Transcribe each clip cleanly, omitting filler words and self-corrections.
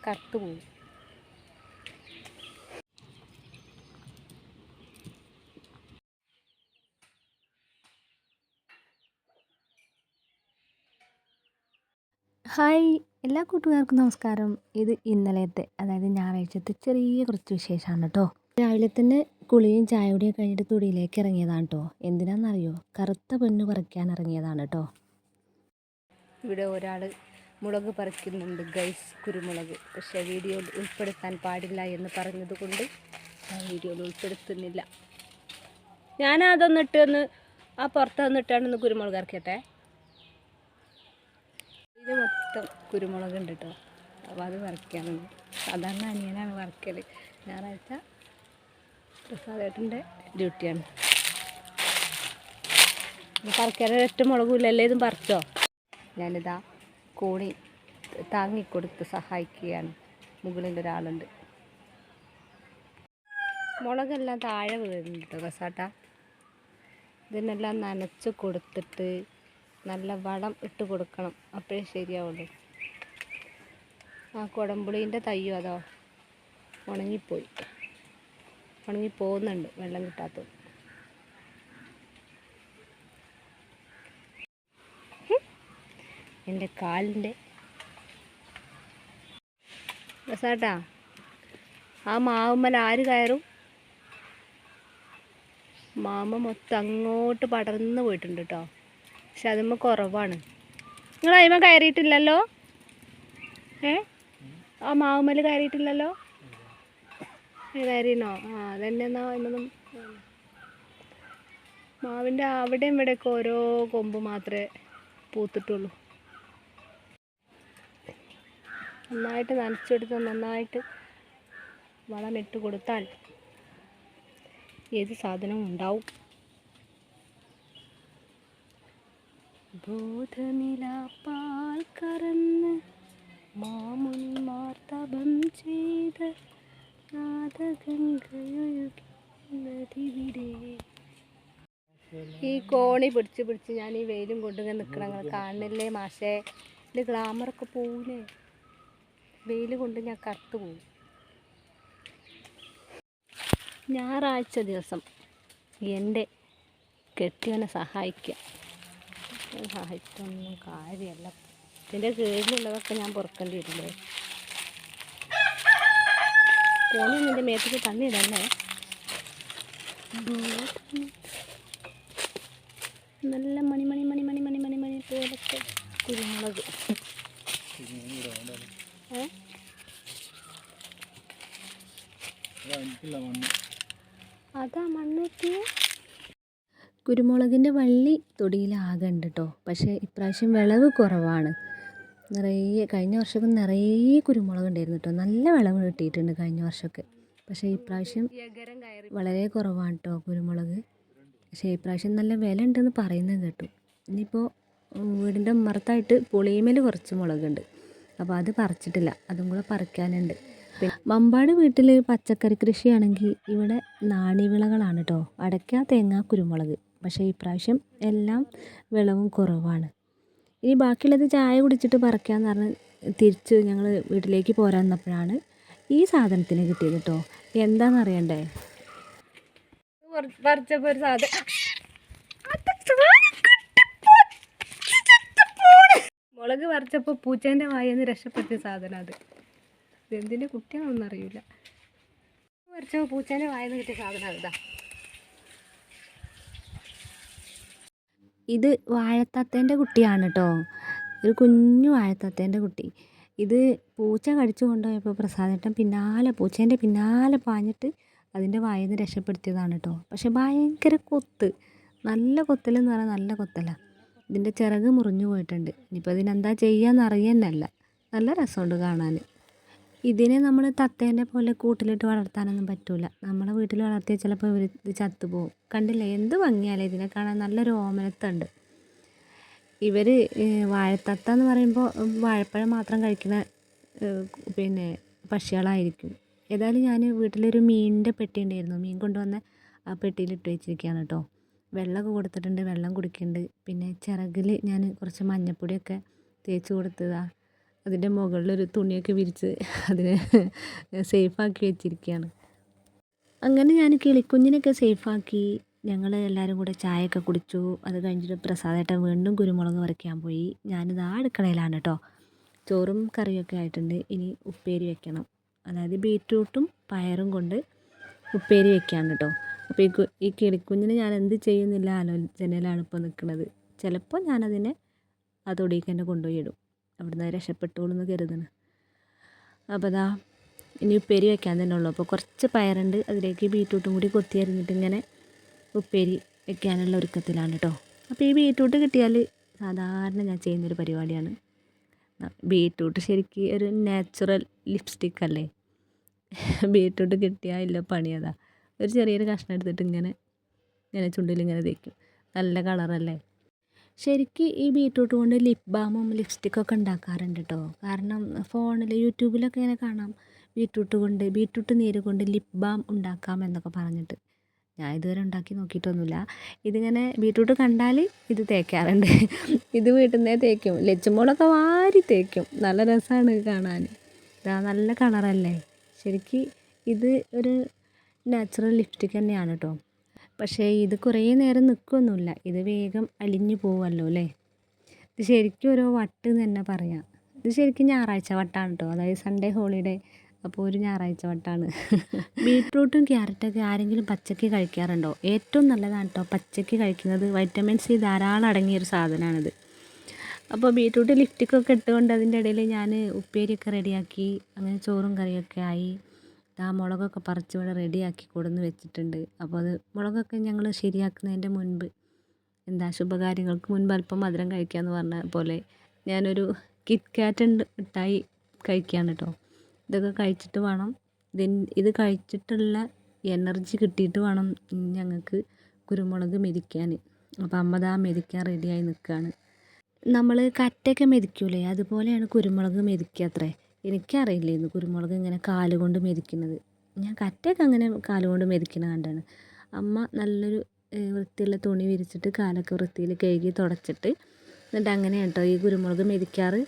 കറുത്ത് പോകും. ഹായ്, എല്ലാ കൂട്ടുകാർക്കും നമസ്കാരം. ഇത് ഇന്നലത്തെ, അതായത് ഞായറാഴ്ചത്തെ ചെറിയ കുറച്ച് വിശേഷമാണ് കേട്ടോ. രാവിലെ തന്നെ കുളിയും ചായയുടെയും കഴിഞ്ഞിട്ട് തൊടിയിലേക്ക് ഇറങ്ങിയതാണ് കേട്ടോ. എന്തിനാണെന്നറിയോ? കറുത്ത പെണ്ണ് പറിക്കാൻ ഇറങ്ങിയതാണ് കേട്ടോ. ഇവിടെ ഒരാൾ മുളക് പറിക്കുന്നുണ്ട് ഗൈസ്, കുരുമുളക്. പക്ഷേ വീഡിയോയിൽ ഉൾപ്പെടുത്താൻ പാടില്ല എന്ന് പറഞ്ഞത് കൊണ്ട് ഞാൻ വീഡിയോയിൽ ഉൾപ്പെടുത്തുന്നില്ല. ഞാനതൊന്നിട്ടൊന്ന് ആ പുറത്ത് വന്നിട്ടാണ് കുരുമുളക് ഇറക്കിയട്ടെ. ഇത് മൊത്തം കുരുമുളക് ഉണ്ട് കേട്ടോ. അപ്പോൾ അത് പറിക്കാനുണ്ട്. സാധാരണ അനിയനാണ് പറിക്കൽ. ഞായറാഴ്ച പ്രസാദേട്ടൻ്റെ ഡ്യൂട്ടിയാണ്. പറിക്കാൻ ഒറ്റ മുളകും ഇല്ലല്ലേ, ഇതും പറിച്ചോ. ഞാനിതാ കോണി താങ്ങിക്കൊടുത്ത് സഹായിക്കുകയാണ്. മുകളിൽ ഒരാളുണ്ട്. മുളകെല്ലാം താഴെ വീഴുന്നുണ്ട് കേട്ടോ കസാട്ട. ഇതിനെല്ലാം നനച്ച് കൊടുത്തിട്ട് നല്ല വളം ഇട്ട് കൊടുക്കണം, അപ്പോഴേ ശരിയാവുള്ളൂ. ആ കുടംപുളീൻ്റെ തയ്യോ അതോ ഉണങ്ങിപ്പോകുന്നുണ്ട് വെള്ളം കിട്ടാത്തത്. എൻ്റെ കാലിൻ്റെ രസാട്ടാ. ആ മാവുമ്മൽ ആര് കയറും? മാമ മൊത്തം അങ്ങോട്ട് പടർന്ന് പോയിട്ടുണ്ട് കേട്ടോ. പക്ഷെ അതുമ്മ കുറവാണ്. നിങ്ങൾ അതിമ്മ കയറിയിട്ടില്ലല്ലോ? ആ മാവുമ്മൽ കയറിയിട്ടില്ലല്ലോ? കയറിനോ? അതന്നെ. എന്നാ എന്നൊന്നും മാവിൻ്റെ അവിടെയും ഇവിടെയൊക്കെ ഓരോ കൊമ്പ് മാത്രമേ പൂത്തിട്ടുള്ളൂ. നന്നായിട്ട് നനച്ചെടുത്ത് നന്നായിട്ട് വളമിട്ട് കൊടുത്താൽ ഏത് സാധനവും ഉണ്ടാവും. ബോധനിലാപ്പാൽ കറന്ന് മാമുനിമാർ തപം ചെയ്ത് നാദഗംഗയൊഴുകിവിടെ. ഈ കോണി പിടിച്ച് ഞാൻ ഈ വെയിലും കൊണ്ടിങ്ങനെ നിൽക്കണം. നിങ്ങൾ കാണുന്നില്ലേ മാഷേ? ഇത് ഗ്ലാമറൊക്കെ പോവില്ലേ? വെയിൽ കൊണ്ട് ഞാൻ കറുത്ത് പോവും. ഞായറാഴ്ച ദിവസം എൻ്റെ കെട്ടിയവനെ സഹായിക്കൊന്നും കാര്യമല്ല. ഇതിൻ്റെ കീഴിലുള്ളതൊക്കെ ഞാൻ പൊറുക്കേണ്ടി വരില്ലേ? കോണിയൊന്നും എൻ്റെ മേത്തേക്ക് തന്നിടല്ലേ. നല്ല മണി പോലത്തെ കുരുമുളക്. അതാ മണ്ണൂറ്റി. കുരുമുളകിൻ്റെ വള്ളി തൊടിയിലാകെ ഉണ്ട് കേട്ടോ. പക്ഷേ ഇപ്രാവശ്യം വിളവ് കുറവാണ്. കഴിഞ്ഞ വർഷമൊക്കെ നിറയെ കുരുമുളക് ഉണ്ടായിരുന്നു കേട്ടോ. നല്ല വിളവ് കിട്ടിയിട്ടുണ്ട് കഴിഞ്ഞ വർഷമൊക്കെ. പക്ഷേ ഇപ്രാവശ്യം വളരെ കുറവാണ് കേട്ടോ കുരുമുളക്. പക്ഷേ ഇപ്രാവശ്യം നല്ല വില ഉണ്ടെന്ന് പറയുന്നത് കേട്ടു. ഇനിയിപ്പോൾ വീടിൻ്റെ ഉമ്മറത്തായിട്ട് പുളിയമേൽ കുറച്ച് മുളകുണ്ട്. അപ്പോൾ അത് പറിച്ചിട്ടില്ല, അതും കൂടെ പറിക്കാനുണ്ട്. പിന്നെ മമ്പാട് വീട്ടിൽ പച്ചക്കറി കൃഷിയാണെങ്കിൽ ഇവിടെ നാണ്യവിളകളാണ് കേട്ടോ. അടയ്ക്ക, തേങ്ങ, കുരുമുളക്. പക്ഷേ ഇപ്രാവശ്യം എല്ലാം വിളവും കുറവാണ്. ഇനി ബാക്കിയുള്ളത് ചായ കുടിച്ചിട്ട് പറിക്കാമെന്ന് പറഞ്ഞ് തിരിച്ച് ഞങ്ങൾ വീട്ടിലേക്ക് പോരാൻ വന്നപ്പോഴാണ് ഈ സാധനത്തിന് കിട്ടിയത് കേട്ടോ. എന്താണെന്നറിയണ്ടേ? പറിച്ചപ്പോൾ ഒരു സാധനം, മുളക് പറിച്ചപ്പോൾ പൂച്ചേൻ്റെ വായെന്ന് രക്ഷപ്പെടുത്തിയ സാധനം അത്. എന്തിൻ്റെ കുട്ടിയാണെന്നൊന്നും അറിയില്ല. പറിച്ചപ്പോൾ പൂച്ചേൻ്റെ വായെന്ന് കിട്ടിയ സാധനം ഇതാ. ഇത് വാഴത്തത്തേൻ്റെ കുട്ടിയാണ് കേട്ടോ. ഒരു കുഞ്ഞു വാഴത്തത്തേൻ്റെ കുട്ടി. ഇത് പൂച്ച കടിച്ചു കൊണ്ടുപോയപ്പോൾ പ്രസാദേട്ടൻ പൂച്ചേൻ്റെ പിന്നാലെ പാഞ്ഞിട്ട് അതിൻ്റെ വായിൽ നിന്ന് രക്ഷപ്പെടുത്തിയതാണ് കേട്ടോ. പക്ഷെ ഭയങ്കര കൊത്ത്, നല്ല കൊത്തലെന്ന് പറഞ്ഞാൽ നല്ല കൊത്തല. ഇതിൻ്റെ ചിറക് മുറിഞ്ഞു പോയിട്ടുണ്ട്. ഇനിയിപ്പോൾ ഇതിനെന്താ ചെയ്യാന്ന് അറിയാനല്ല. നല്ല രസമുണ്ട് കാണാൻ. ഇതിനെ നമ്മൾ തത്തേൻ്റെ പോലെ കൂട്ടിലിട്ട് വളർത്താനൊന്നും പറ്റില്ല. നമ്മളെ വീട്ടിൽ വളർത്തിയാൽ ചിലപ്പോൾ ഇത് ചത്തുപോകും. കണ്ടില്ലേ എന്ത് ഭംഗിയാലേ ഇതിനെ കാണാൻ. നല്ലൊരു ഓമനത്തുണ്ട്. ഇവർ വാഴത്തത്ത എന്ന് പറയുമ്പോൾ വാഴപ്പഴം മാത്രം കഴിക്കുന്ന പക്ഷികളായിരിക്കും. ഏതായാലും ഞാൻ വീട്ടിലൊരു മീനിൻ്റെ പെട്ടി ഉണ്ടായിരുന്നു. മീൻ കൊണ്ടുവന്ന് ആ പെട്ടിയിൽ ഇട്ട് വെച്ചിരിക്കുകയാണ് കേട്ടോ. വെള്ളമൊക്കെ കൊടുത്തിട്ടുണ്ട്, വെള്ളം കുടിക്കുന്നുണ്ട്. പിന്നെ ചിറകിൽ ഞാൻ കുറച്ച് മഞ്ഞൾപ്പൊടിയൊക്കെ തേച്ച് കൊടുത്തതാണ്. അതിൻ്റെ മുകളിലൊരു തുണിയൊക്കെ വിരിച്ച് അതിനെ സേഫാക്കി വെച്ചിരിക്കുകയാണ്. അങ്ങനെ ഞാൻ കിളിക്കുഞ്ഞിനൊക്കെ സേഫാക്കി ഞങ്ങൾ എല്ലാവരും കൂടെ ചായയൊക്കെ കുടിച്ചു. അത് കഴിഞ്ഞിട്ട് പ്രസാദേട്ടൻ വീണ്ടും കുരുമുളക് പറിക്കാൻ പോയി. ഞാനിത് അടുക്കളയിലാണ് കേട്ടോ. ചോറും കറിയൊക്കെ ആയിട്ടുണ്ട്. ഇനി ഉപ്പേരി വെക്കണം. അതായത് ബീറ്റ്റൂട്ടും പയറും കൊണ്ട് ഉപ്പേരി വെക്കുകയാണ് കേട്ടോ. അപ്പോൾ ഈ കിളിക്കുഞ്ഞിന് ഞാൻ എന്ത് ചെയ്യുന്നില്ല ആലോചനയിലാണ് ഇപ്പോൾ നിൽക്കുന്നത്. ചിലപ്പോൾ ഞാനതിനെ ആ തൊടിയിലേക്ക് തന്നെ കൊണ്ടുപോയി ഇടും. അവിടുന്ന് രക്ഷപ്പെട്ടോളൂ എന്ന് കരുതണം. അപ്പോൾ അതാ ഇനി ഉപ്പേരി വെക്കാൻ തന്നെ ഉള്ളൂ. അപ്പോൾ കുറച്ച് പയറുണ്ട്, അതിലേക്ക് ബീറ്റ്റൂട്ടും കൂടി കൊത്തി അരിഞ്ഞിട്ട് ഇങ്ങനെ ഉപ്പേരി വെക്കാനുള്ള ഒരുക്കത്തിലാണ് കേട്ടോ. അപ്പോൾ ഈ ബീറ്റ്റൂട്ട് കിട്ടിയാൽ സാധാരണ ഞാൻ ചെയ്യുന്നൊരു പരിപാടിയാണ്. ബീറ്റ്റൂട്ട് ശരിക്കും ഒരു നാച്ചുറൽ ലിപ്സ്റ്റിക് അല്ലേ. ബീറ്റ്റൂട്ട് കിട്ടിയാൽ ഇല്ല പണിയതാ. ഒരു ചെറിയൊരു കഷ്ണം എടുത്തിട്ട് ഇങ്ങനെ ചുണ്ടിലിങ്ങനെ തേക്കും. നല്ല കളറല്ലേ. ശരിക്കും ഈ ബീറ്റ്റൂട്ട് കൊണ്ട് ലിപ് ബാമും ലിപ്സ്റ്റിക്കൊക്കെ ഉണ്ടാക്കാറുണ്ട് കേട്ടോ. കാരണം ഫോണിൽ യൂട്യൂബിലൊക്കെ ഇങ്ങനെ കാണാം ബീറ്റ്റൂട്ട് നീര് കൊണ്ട് ലിപ് ബാം ഉണ്ടാക്കാം എന്നൊക്കെ പറഞ്ഞിട്ട്. ഞാൻ ഇതുവരെ ഉണ്ടാക്കി നോക്കിയിട്ടൊന്നുമില്ല. ഇതിങ്ങനെ ബീറ്റ്റൂട്ട് കണ്ടാൽ ഇത് തേക്കാറുണ്ട്. ഇത് വീട്ടിൽ നിന്നേ തേക്കും. ലച്ചുമോളൊക്കെ വാരി തേക്കും. നല്ല രസമാണ് കാണാൻ. ഇതാ നല്ല കളറല്ലേ. ശരിക്കും ഇത് ഒരു നാച്ചുറൽ ലിപ്സ്റ്റിക് തന്നെയാണ് കേട്ടോ. പക്ഷേ ഇത് കുറേ നേരം നിൽക്കുകയൊന്നുമില്ല. ഇത് വേഗം അലിഞ്ഞു പോവുമല്ലോ അല്ലേ. ഇത് ശരിക്കും ഓരോ വട്ട് എന്ന് തന്നെ പറയാം. ഇത് ശരിക്കും ഞായറാഴ്ച വട്ടാണ് കേട്ടോ. അതായത് സൺഡേ ഹോളിഡേ. അപ്പോൾ ഒരു ഞായറാഴ്ച വട്ടാണ്. ബീറ്റ്റൂട്ടും ക്യാരറ്റൊക്കെ ആരെങ്കിലും പച്ചയ്ക്ക് കഴിക്കാറുണ്ടോ? ഏറ്റവും നല്ലതാണ് കേട്ടോ പച്ചയ്ക്ക് കഴിക്കുന്നത്. വൈറ്റമിൻ സി ധാരാളം അടങ്ങിയൊരു സാധനമാണിത്. അപ്പോൾ ബീറ്റ്റൂട്ട് ലിപ്സ്റ്റിക്കൊക്കെ ഇട്ടുകൊണ്ട് അതിൻ്റെ ഇടയിൽ ഞാൻ ഉപ്പേരിയൊക്കെ റെഡിയാക്കി. അങ്ങനെ ചോറും കറിയൊക്കെ ആയി. ആ മുളകൊക്കെ പറിച്ച് ഇവിടെ റെഡിയാക്കി കൊടുന്ന് വെച്ചിട്ടുണ്ട്. അപ്പോൾ അത് മുളകൊക്കെ ഞങ്ങൾ ശരിയാക്കുന്നതിൻ്റെ മുൻപ് ശുഭകാര്യങ്ങൾക്ക് മുൻപ് അല്പം മധുരം കഴിക്കാമെന്ന് പറഞ്ഞ പോലെ ഞാനൊരു കിറ്റ് കാറ്റ് മിഠായി കഴിക്കുകയാണ് കേട്ടോ. ഇതൊക്കെ കഴിച്ചിട്ട് വേണം ഇത് കഴിച്ചിട്ടുള്ള എനർജി കിട്ടിയിട്ട് വേണം ഞങ്ങൾക്ക് കുരുമുളക് മെതിക്കാൻ. അപ്പോൾ അമ്മ ദാ മെതിക്കാൻ റെഡിയായി നിൽക്കുകയാണ്. നമ്മൾ കറ്റയൊക്കെ മെതിക്കൂലേ, അതുപോലെയാണ് കുരുമുളക് മെതിക്കുക അത്രേ. എനിക്കറിയില്ലായിരുന്നു കുരുമുളക് ഇങ്ങനെ കാലുകൊണ്ട് മെതിക്കുന്നത്. ഞാൻ കറ്റയൊക്കെ അങ്ങനെ കാലുകൊണ്ട് മെതിക്കുന്ന കണ്ടാണ്. അമ്മ നല്ലൊരു വൃത്തിയുള്ള തുണി വിരിച്ചിട്ട് കാലൊക്കെ വൃത്തിയിൽ കഴുകി തുടച്ചിട്ട് എന്നിട്ട് അങ്ങനെയാണ് കേട്ടോ ഈ കുരുമുളക് മെതിക്കാറ്.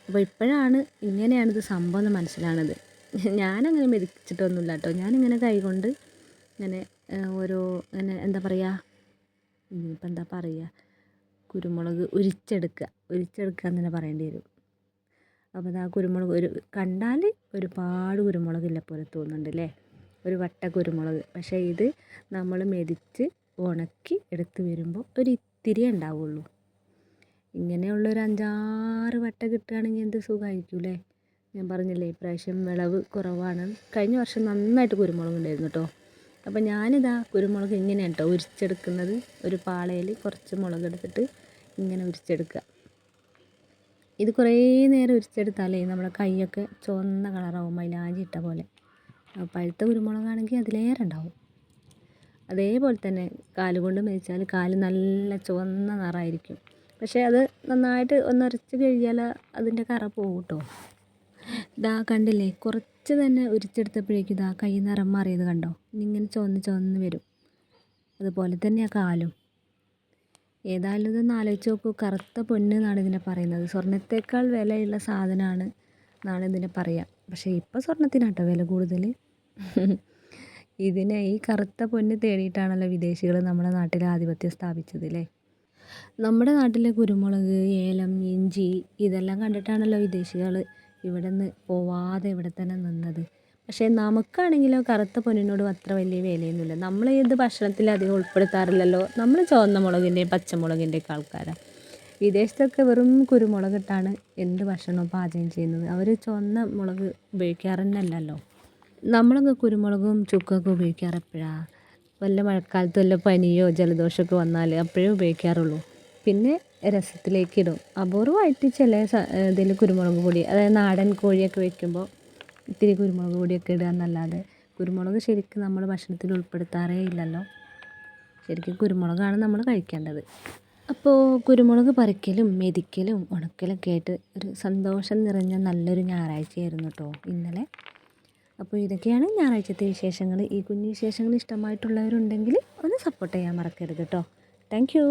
അപ്പോൾ ഇപ്പോഴാണ് ഇങ്ങനെയാണിത് സംഭവം എന്ന് മനസ്സിലാണത്. ഞാനങ്ങനെ മെതിച്ചിട്ടൊന്നുമില്ല കേട്ടോ. ഞാനിങ്ങനെ കൈകൊണ്ട് ഇങ്ങനെ ഓരോ ഇങ്ങനെ എന്താ പറയുക കുരുമുളക് ഉരിച്ചെടുക്കുക എന്ന് തന്നെ പറയേണ്ടി വരും. അപ്പോൾ ആ കുരുമുളക് കണ്ടാൽ ഒരുപാട് കുരുമുളകില്ല പോലെ തോന്നുന്നുണ്ട് അല്ലേ, ഒരു വട്ട കുരുമുളക്. പക്ഷേ ഇത് നമ്മൾ മെതിച്ച് ഉണക്കി എടുത്ത് വരുമ്പോൾ ഒരു ഇത്തിരി ഉണ്ടാവുള്ളൂ. ഇങ്ങനെയുള്ളൊരു 5-6 വട്ട കിട്ടുകയാണെങ്കിൽ എന്ത് സുഖമായിരിക്കും അല്ലേ. ഞാൻ പറഞ്ഞില്ലേ ഇപ്രാവശ്യം വിളവ് കുറവാണ്. കഴിഞ്ഞ വർഷം നന്നായിട്ട് കുരുമുളക് ഉണ്ടായിരുന്നു കേട്ടോ. അപ്പോൾ ഞാനിതാ കുരുമുളക് ഇങ്ങനെയാണ് കേട്ടോ ഉരിച്ചെടുക്കുന്നത്. ഒരു പാളയിൽ കുറച്ച് മുളക് എടുത്തിട്ട് ഇങ്ങനെ ഉരിച്ചെടുക്കുക. ഇത് കുറേ നേരം ഉരിച്ചെടുത്താലേ നമ്മുടെ കൈയൊക്കെ ചുവന്ന കളറാവും, മൈലാഞ്ചി ഇട്ട പോലെ. പഴുത്ത കുരുമുളകാണെങ്കിൽ അതിലേറെ ഉണ്ടാവും. അതേപോലെ തന്നെ കാലുകൊണ്ട് മെതിച്ചാൽ കാല് നല്ല ചുവന്ന നിറമായിരിക്കും. പക്ഷേ അത് നന്നായിട്ട് ഒന്നുരച്ച് കഴിഞ്ഞാൽ അതിൻ്റെ കറ പോകും കേട്ടോ. ഇതാ കണ്ടില്ലേ, കുറച്ച് തന്നെ ഉരിച്ചെടുത്തപ്പോഴേക്കും ഇതാ കൈ നിറം മാറിയത് കണ്ടോ. ഇങ്ങനെ ചുവന്ന് വരും. അതുപോലെ തന്നെയാണ് കാലും. ഏതായാലും ഇതൊന്ന് ആലോചിച്ച് നോക്കൂ. കറുത്ത പൊന്ന് എന്നാണ് ഇതിനെ പറയുന്നത്. സ്വർണ്ണത്തേക്കാൾ വിലയുള്ള സാധനമാണ് എന്നാണ് ഇതിനെ പറയുക. പക്ഷേ ഇപ്പോൾ സ്വർണ്ണത്തിനാട്ടോ വില കൂടുതൽ. ഈ കറുത്ത പൊന്ന് തേടിയിട്ടാണല്ലോ വിദേശികൾ നമ്മുടെ നാട്ടിൽ ആധിപത്യം സ്ഥാപിച്ചത് അല്ലേ. നമ്മുടെ നാട്ടിലെ കുരുമുളക്, ഏലം, ഇഞ്ചി ഇതെല്ലാം കണ്ടിട്ടാണല്ലോ വിദേശികൾ ഇവിടെ നിന്ന് പോവാതെ ഇവിടെ തന്നെ നിന്നത്. പക്ഷേ നമുക്കാണെങ്കിലോ കറുത്ത പൊന്നിനോട് അത്ര വലിയ വിലയൊന്നുമില്ല. നമ്മൾ ഇത് ഭക്ഷണത്തിൽ അധികം ഉൾപ്പെടുത്താറില്ലല്ലോ. നമ്മൾ ചുവന്ന മുളകിൻ്റെയും പച്ചമുളകിൻ്റെയൊക്കെ ആൾക്കാരാണ്. വിദേശത്തൊക്കെ വെറും കുരുമുളകിട്ടാണ് എന്ത് ഭക്ഷണവും പാചകം ചെയ്യുന്നത്. അവർ ചുവന്ന മുളക് ഉപയോഗിക്കാറന്നല്ലോ. നമ്മളൊക്കെ കുരുമുളകും ചുക്കൊക്കെ ഉപയോഗിക്കാറ് എപ്പോഴാണ്? വല്ല മഴക്കാലത്ത് വല്ല പനിയോ ജലദോഷമൊക്കെ വന്നാൽ അപ്പോഴേ ഉപയോഗിക്കാറുള്ളൂ. പിന്നെ രസത്തിലേക്കിടും. അപൂർവമായിട്ട് ചില ഇതിൽ കുരുമുളക് പൊടി, അതായത് നാടൻ കോഴിയൊക്കെ വെക്കുമ്പോൾ ഇത്തിരി കുരുമുളക് പൊടിയൊക്കെ ഇടുക എന്നല്ലാതെ കുരുമുളക് ശരിക്കും നമ്മൾ ഭക്ഷണത്തിൽ ഉൾപ്പെടുത്താറേ ഇല്ലല്ലോ. ശരിക്കും കുരുമുളകാണ് നമ്മൾ കഴിക്കേണ്ടത്. അപ്പോൾ കുരുമുളക് പറിക്കലും മെതിക്കലും ഉണക്കലൊക്കെ ആയിട്ട് ഒരു സന്തോഷം നിറഞ്ഞ നല്ലൊരു ഞായറാഴ്ചയായിരുന്നു കേട്ടോ ഇന്നലെ. അപ്പോൾ ഇതൊക്കെയാണ് ഞായറാഴ്ചത്തെ വിശേഷങ്ങൾ. ഈ കുഞ്ഞു വിശേഷങ്ങൾ ഇഷ്ടമായിട്ടുള്ളവരുണ്ടെങ്കിൽ ഒന്ന് സപ്പോർട്ട് ചെയ്യാൻ മറക്കരുത് കേട്ടോ. Thank you.